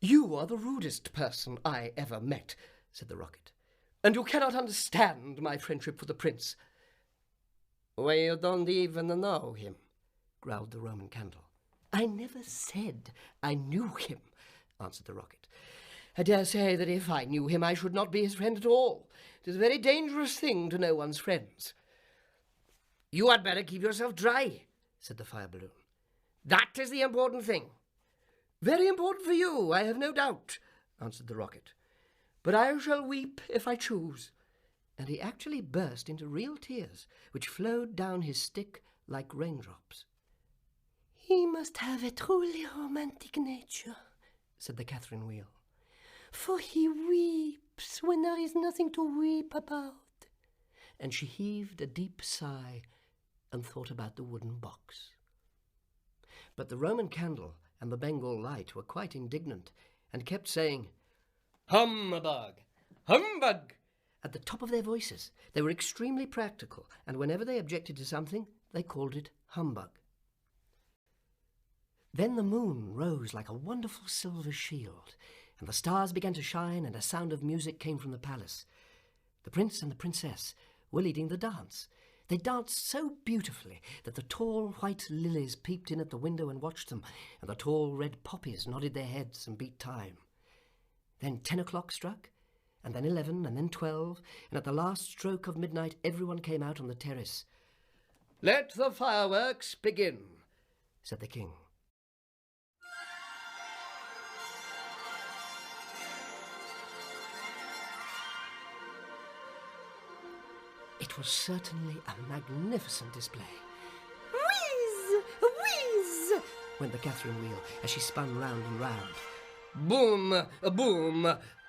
C: You are the rudest person I ever met, said the Rocket. And you cannot understand my friendship for the prince. Why, you don't even know him, growled the Roman Candle. I never said I knew him, answered the Rocket. I dare say that if I knew him, I should not be his friend at all. It is a very dangerous thing to know one's friends. You had better keep yourself dry, said the fire balloon. That is the important thing. Very important for you, I have no doubt, answered the Rocket. But I shall weep if I choose. And he actually burst into real tears, which flowed down his stick like raindrops.
B: He must have a truly romantic nature, said the Catherine Wheel, for he weeps when there is nothing to weep about.
A: And she heaved a deep sigh and thought about the wooden box. But the Roman Candle and the Bengal Light were quite indignant and kept saying, Humbug! Humbug! At the top of their voices. They were extremely practical, and whenever they objected to something, they called it humbug. Then the moon rose like a wonderful silver shield, and the stars began to shine, and a sound of music came from the palace. The prince and the princess were leading the dance. They danced so beautifully that the tall white lilies peeped in at the window and watched them, and the tall red poppies nodded their heads and beat time. Then 10 o'clock struck, and then 11, and then 12, and at the last stroke of midnight everyone came out on the terrace. Let the fireworks begin, said the king. It was certainly a magnificent display.
B: Whiz! Whiz!
A: Went the Catherine wheel as she spun round and round.
C: Boom! Boom!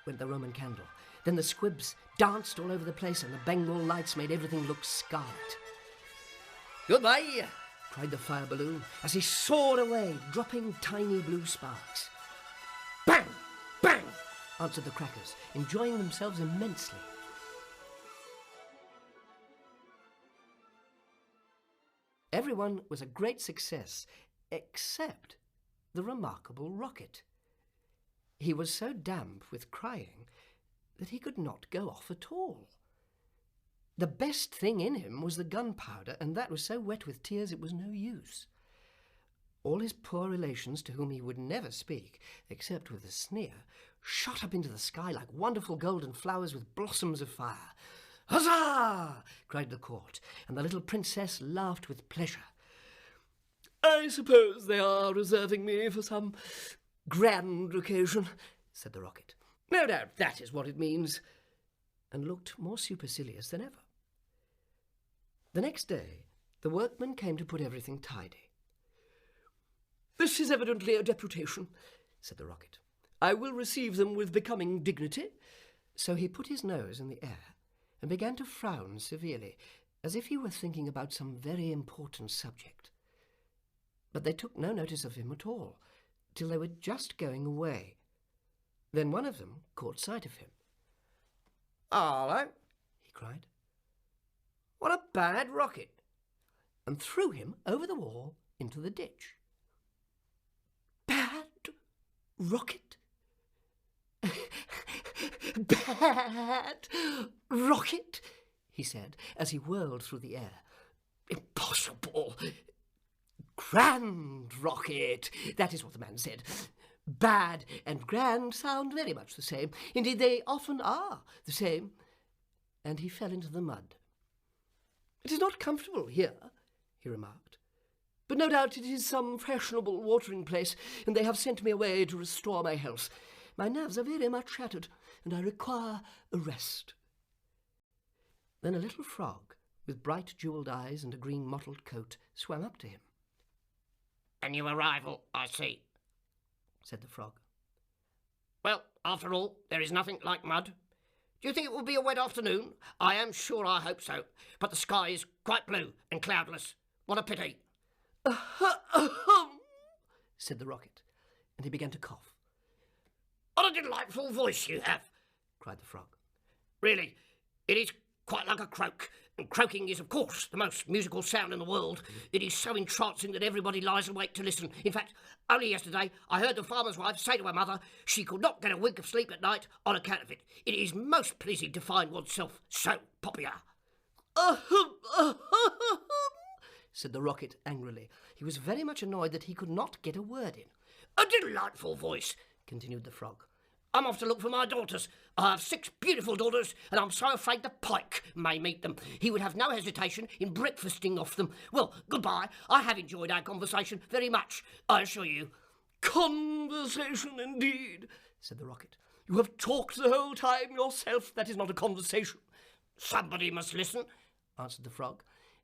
A: Went the Roman candle. Then the squibs danced all over the place and the Bengal lights made everything look scarlet.
C: Goodbye!
A: Cried the fire balloon as he soared away, dropping tiny blue sparks.
C: Bang! Bang!
A: Answered the crackers, enjoying themselves immensely. Everyone was a great success, except the remarkable Rocket. He was so damp with crying that he could not go off at all. The best thing in him was the gunpowder, and that was so wet with tears it was no use. All his poor relations, to whom he would never speak, except with a sneer, shot up into the sky like wonderful golden flowers with blossoms of fire. "Huzzah!" cried the court, and the little princess laughed with pleasure.
C: I suppose they are reserving me for some grand occasion,
A: said the Rocket.
C: No doubt that is what it means.
A: And looked more supercilious than ever. The next day, the workmen came to put everything tidy.
C: This is evidently a deputation, said the Rocket. I will receive them with becoming dignity.
A: So he put his nose in the air and began to frown severely, as if he were thinking about some very important subject. But they took no notice of him at all, till they were just going away. Then one of them caught sight of him.
C: "Hello,"
A: he cried.
C: "What a bad rocket!"
A: and threw him over the wall into the ditch.
B: Bad rocket? Bad rocket?
A: he said, as he whirled through the air.
C: Impossible! Grand rocket! That is what the man said. Bad and grand sound very much the same. Indeed, they often are the same.
A: And he fell into the mud.
C: It is not comfortable here, he remarked. But no doubt it is some fashionable watering place, and they have sent me away to restore my health. My nerves are very much shattered, and I require a rest.
A: Then a little frog, with bright jewelled eyes and a green mottled coat, swam up to him.
D: "A new arrival, I see," said the frog. "Well, after all, there is nothing like mud. Do you think it will be a wet afternoon? I am sure I hope so. But the sky is quite blue and cloudless. What a pity."
A: said the Rocket, and he began to cough.
D: "What a delightful voice you have," cried the frog. "Really, it is quite like a croak. And croaking is, of course, the most musical sound in the world. It is so entrancing that everybody lies awake to listen. In fact, only yesterday I heard the farmer's wife say to her mother she could not get a wink of sleep at night on account of it. It is most pleasing to find oneself so popular."
A: said the Rocket angrily. He was very much annoyed that he could not get a word in.
D: "A delightful voice," continued the frog. "I'm off to look for my daughters. I have 6 beautiful daughters, and I'm so afraid the pike may meet them. He would have no hesitation in breakfasting off them. Well, goodbye. I have enjoyed our conversation very much, I assure you."
C: "Conversation, indeed," said the Rocket. "You have talked the whole time yourself. That is not a conversation."
D: "Somebody must listen,"
A: answered the frog.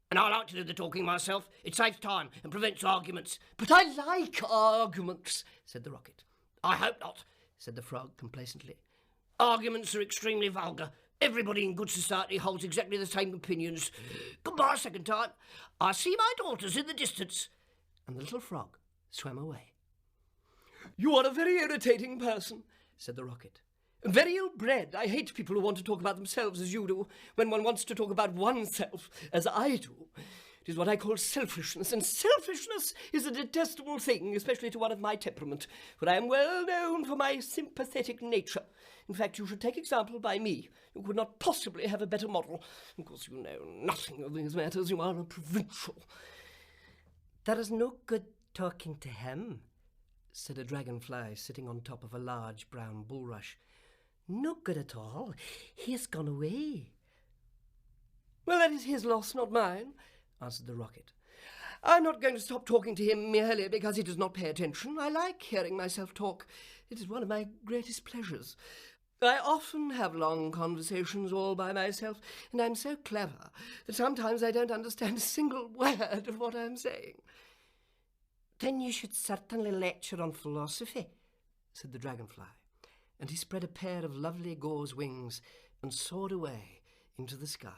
D: "And I like to do the talking myself. It saves time and prevents arguments."
C: "But I like arguments," said the Rocket.
D: "I hope not,"
A: said the frog complacently.
D: "Arguments are extremely vulgar. Everybody in good society holds exactly the same opinions. Goodbye, second time. I see my daughters in the distance."
A: And the little frog swam away.
C: "You are a very irritating person," said the Rocket. "Very ill-bred. I hate people who want to talk about themselves as you do, when one wants to talk about oneself as I do. It is what I call selfishness, and selfishness is a detestable thing, especially to one of my temperament, for I am well known for my sympathetic nature. In fact, you should take example by me. You could not possibly have a better model. Of course, you know nothing of these matters. You are a provincial."
A: "There is no good talking to him," said a dragonfly sitting on top of a large brown bulrush. "No good at all. He has gone away."
C: "Well, that is his loss, not mine," answered the Rocket. "I'm not going to stop talking to him merely because he does not pay attention. I like hearing myself talk. It is one of my greatest pleasures. I often have long conversations all by myself, and I'm so clever that sometimes I don't understand a single word of what I'm saying.
A: Then you should certainly lecture on philosophy, said the dragonfly, and he spread a pair of lovely gauze wings and soared away into the sky.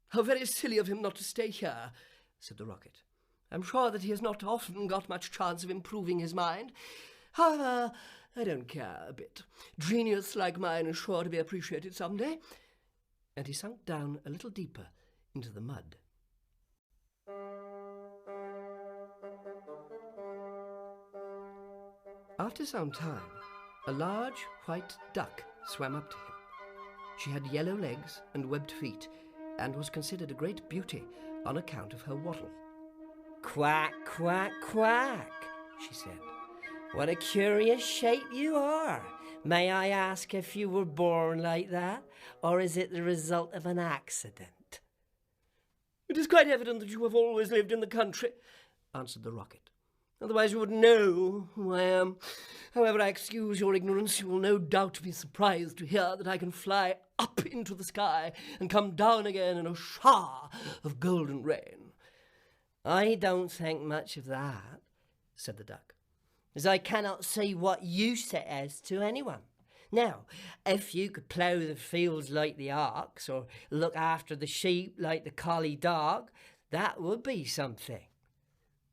C: How very silly of him not to stay here, said the rocket. I'm sure that he has not often got much chance of improving his mind. However, I don't care a bit. Genius like mine is sure to be appreciated some day.
A: And he sunk down a little deeper into the mud. After some time, a large white duck swam up to him. She had yellow legs and webbed feet, and was considered a great beauty on account of her wattle.
E: "Quack, quack, quack," she said. "What a curious shape you are. May I ask if you were born like that, or is it the result of an accident?"
C: It is quite evident that you have always lived in the country, answered the rocket. Otherwise you would know who I am. However, I excuse your ignorance. You will no doubt be surprised to hear that I can fly up into the sky and come down again in a shower of golden rain.
E: "I don't think much of that," said the duck, "as I cannot see what use it is to anyone. Now, if you could plough the fields like the ox, or look after the sheep like the collie dog, that would be something."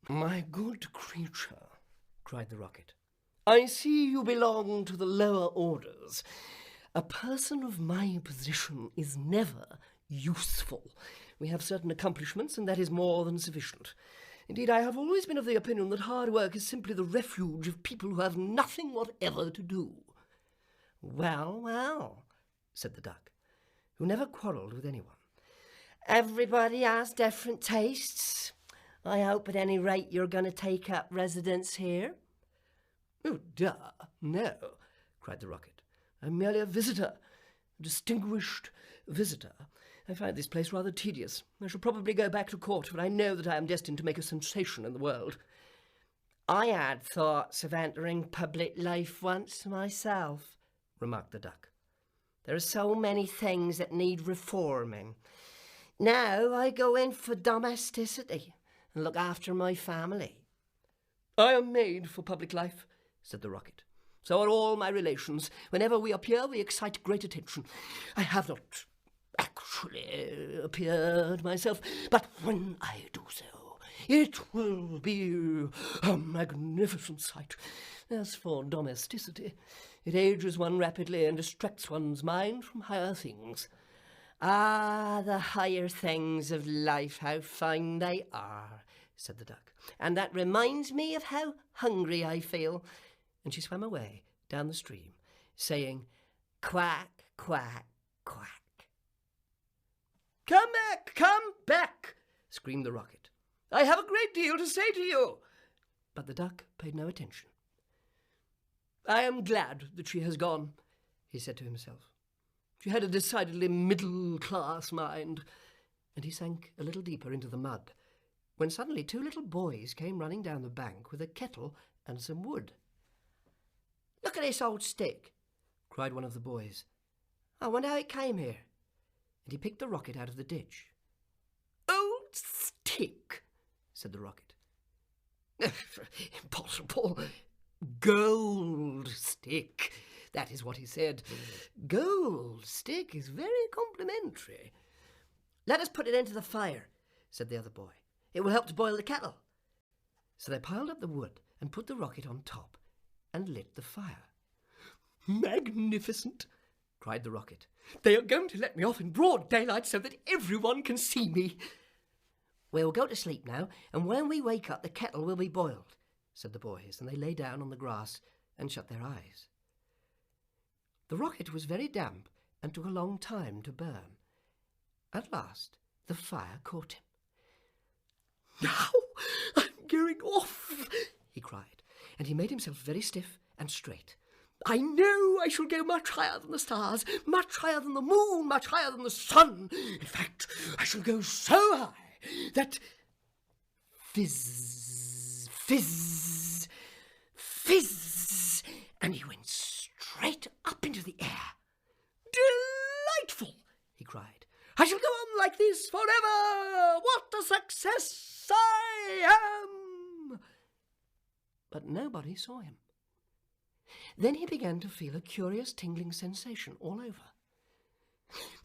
C: My good creature, cried the rocket, I see you belong to the lower orders. A person of my position is never useful. We have certain accomplishments, and that is more than sufficient. Indeed, I have always been of the opinion that hard work is simply the refuge of people who have nothing whatever to do.
A: Well, well, said the duck, who never quarrelled with anyone.
E: Everybody has different tastes. I hope at any rate you're going to take up residence here.
C: Oh, duh, no, cried the rocket. I'm merely a visitor, a distinguished visitor. I find this place rather tedious. I shall probably go back to court, for I know that I am destined to make a sensation in the world.
E: I had thoughts of entering public life once myself, remarked the duck. There are so many things that need reforming. Now I go in for domesticity and look after my family.
C: I am made for public life, said the rocket. So are all my relations. Whenever we appear, we excite great attention. I have not actually appeared myself, but when I do so, it will be a magnificent sight. As for domesticity, it ages one rapidly and distracts one's mind from higher things.
E: Ah, the higher things of life, how fine they are, said the duck. And that reminds me of how hungry I feel.
A: And she swam away down the stream, saying,
E: quack, quack, quack.
C: Come back, screamed the rocket. I have a great deal to say to you.
A: But the duck paid no attention.
C: I am glad that she has gone, he said to himself. She had a decidedly middle-class mind.
A: And he sank a little deeper into the mud, when suddenly 2 little boys came running down the bank with a kettle and some wood.
E: Look at this old stick, cried one of the boys. I wonder how it came here.
A: And he picked the rocket out of the ditch.
C: Old stick, said the rocket. Impossible. Gold stick. That is what he said. Gold stick is very complimentary.
E: Let us put it into the fire, said the other boy. It will help to boil the kettle.
A: So they piled up the wood and put the rocket on top and lit the fire.
C: Magnificent, cried the rocket. They are going to let me off in broad daylight so that everyone can see me.
E: We'll go to sleep now, and when we wake up the kettle will be boiled,
A: said the boys, and they lay down on the grass and shut their eyes. The rocket was very damp and took a long time to burn. At last the fire caught him.
C: Now I'm going off, he cried,
A: and he made himself very stiff and straight.
C: I know I shall go much higher than the stars, much higher than the moon, much higher than the sun. In fact, I shall go so high that fizz, fizz, fizz, and he went straight up into the air. "Delightful!" he cried. "I shall go on like this forever! What a success I am!"
A: But nobody saw him. Then he began to feel a curious tingling sensation all over.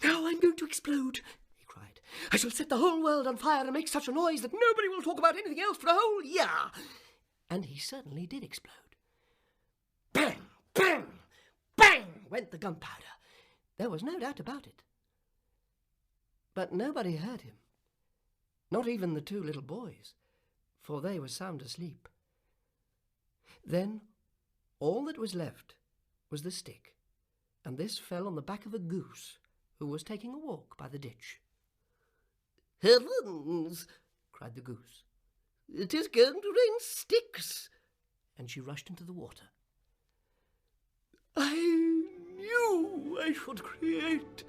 C: "Now I'm going to explode," he cried. "I shall set the whole world on fire and make such a noise that nobody will talk about anything else for a whole year."
A: And he certainly did explode.
C: Bang, bang, bang went the gunpowder.
A: There was no doubt about it. But nobody heard him, not even the two little boys, for they were sound asleep. Then all that was left was the stick, and this fell on the back of a goose who was taking a walk by the ditch.
C: "Heavens!" cried the goose. "It is going to rain sticks!"
A: And she rushed into the water.
C: "I knew I should create